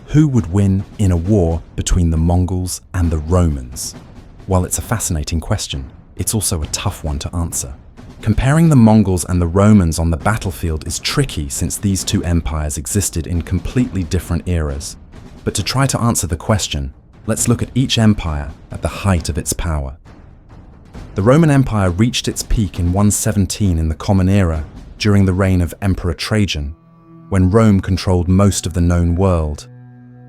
who would win in a war between the Mongols and the Romans? While it's a fascinating question, it's also a tough one to answer. Comparing the Mongols and the Romans on the battlefield is tricky since these two empires existed in completely different eras. But to try to answer the question, let's look at each empire at the height of its power. The Roman Empire reached its peak in 117 in the Common Era during the reign of Emperor Trajan, when Rome controlled most of the known world.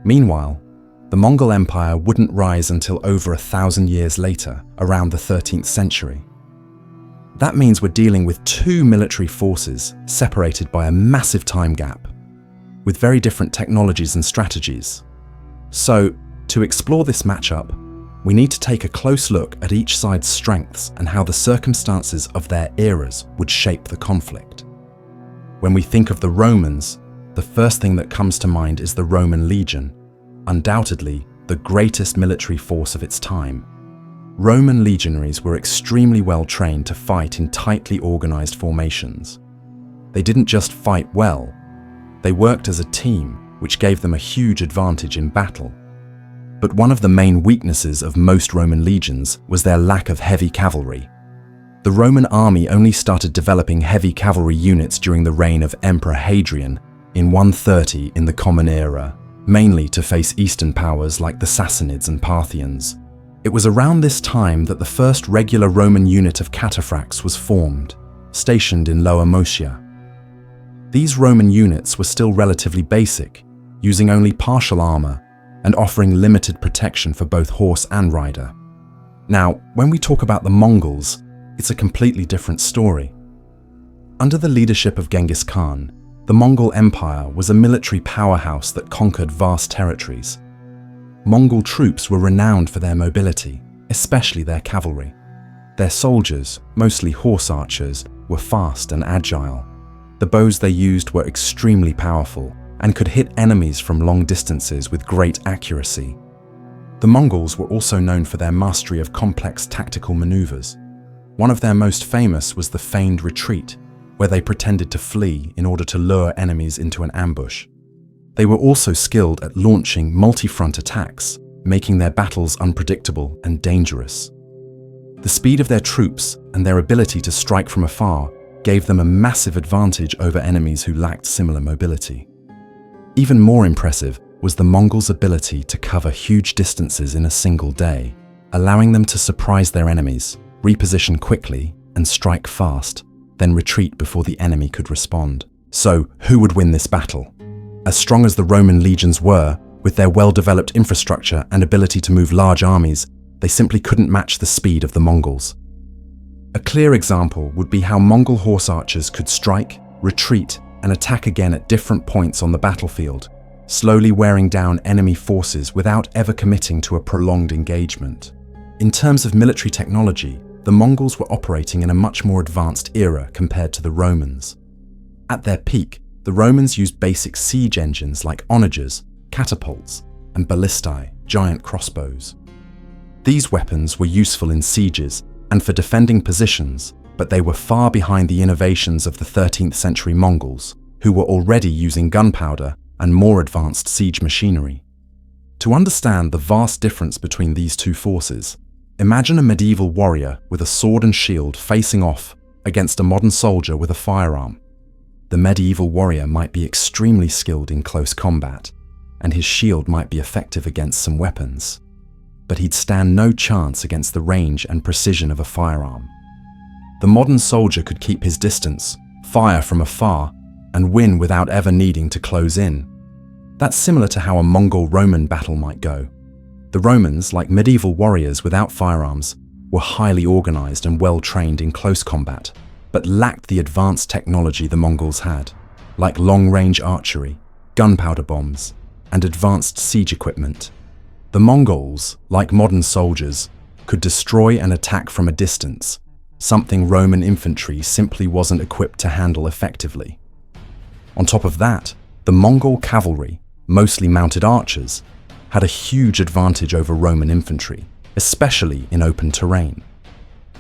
Meanwhile, the Mongol Empire wouldn't rise until over 1,000 years later, around the 13th century. That means we're dealing with two military forces separated by a massive time gap, with very different technologies and strategies. So, to explore this matchup, we need to take a close look at each side's strengths and how the circumstances of their eras would shape the conflict. When we think of the Romans, the first thing that comes to mind is the Roman legion, undoubtedly the greatest military force of its time. Roman legionaries were extremely well trained to fight in tightly organized formations. They didn't just fight well, they worked as a team, which gave them a huge advantage in battle. But one of the main weaknesses of most Roman legions was their lack of heavy cavalry. The Roman army only started developing heavy cavalry units during the reign of Emperor Hadrian in 130 in the Common Era, mainly to face Eastern powers like the Sassanids and Parthians. It was around this time that the first regular Roman unit of cataphracts was formed, stationed in Lower Moesia. These Roman units were still relatively basic, using only partial armor and offering limited protection for both horse and rider. Now, when we talk about the Mongols, it's a completely different story. Under the leadership of Genghis Khan, the Mongol Empire was a military powerhouse that conquered vast territories. Mongol troops were renowned for their mobility, especially their cavalry. Their soldiers, mostly horse archers, were fast and agile. The bows they used were extremely powerful and could hit enemies from long distances with great accuracy. The Mongols were also known for their mastery of complex tactical maneuvers. One of their most famous was the feigned retreat, where they pretended to flee in order to lure enemies into an ambush. They were also skilled at launching multi-front attacks, making their battles unpredictable and dangerous. The speed of their troops and their ability to strike from afar gave them a massive advantage over enemies who lacked similar mobility. Even more impressive was the Mongols' ability to cover huge distances in a single day, allowing them to surprise their enemies, reposition quickly, and strike fast, then retreat before the enemy could respond. So, who would win this battle? As strong as the Roman legions were, with their well-developed infrastructure and ability to move large armies, they simply couldn't match the speed of the Mongols. A clear example would be how Mongol horse archers could strike, retreat, and attack again at different points on the battlefield, slowly wearing down enemy forces without ever committing to a prolonged engagement. In terms of military technology, the Mongols were operating in a much more advanced era compared to the Romans. At their peak, the Romans used basic siege engines like onagers, catapults, and ballistae, giant crossbows. These weapons were useful in sieges and for defending positions, but they were far behind the innovations of the 13th century Mongols, who were already using gunpowder and more advanced siege machinery. To understand the vast difference between these two forces, imagine a medieval warrior with a sword and shield facing off against a modern soldier with a firearm. The medieval warrior might be extremely skilled in close combat, and his shield might be effective against some weapons, but he'd stand no chance against the range and precision of a firearm. The modern soldier could keep his distance, fire from afar, and win without ever needing to close in. That's similar to how a Mongol-Roman battle might go. The Romans, like medieval warriors without firearms, were highly organized and well-trained in close combat, but lacked the advanced technology the Mongols had, like long-range archery, gunpowder bombs, and advanced siege equipment. The Mongols, like modern soldiers, could destroy and attack from a distance, something Roman infantry simply wasn't equipped to handle effectively. On top of that, the Mongol cavalry, mostly mounted archers, had a huge advantage over Roman infantry, especially in open terrain.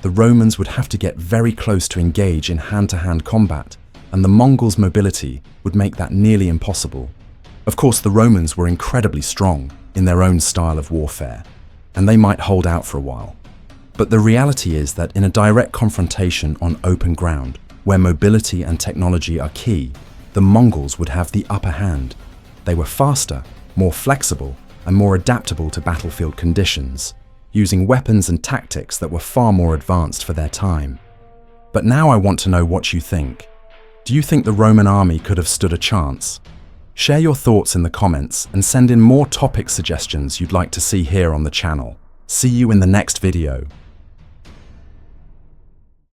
The Romans would have to get very close to engage in hand-to-hand combat, and the Mongols' mobility would make that nearly impossible. Of course, the Romans were incredibly strong in their own style of warfare, and they might hold out for a while. But the reality is that in a direct confrontation on open ground, where mobility and technology are key, the Mongols would have the upper hand. They were faster, more flexible, and more adaptable to battlefield conditions, using weapons and tactics that were far more advanced for their time. But now I want to know what you think. Do you think the Roman army could have stood a chance? Share your thoughts in the comments and send in more topic suggestions you'd like to see here on the channel. See you in the next video.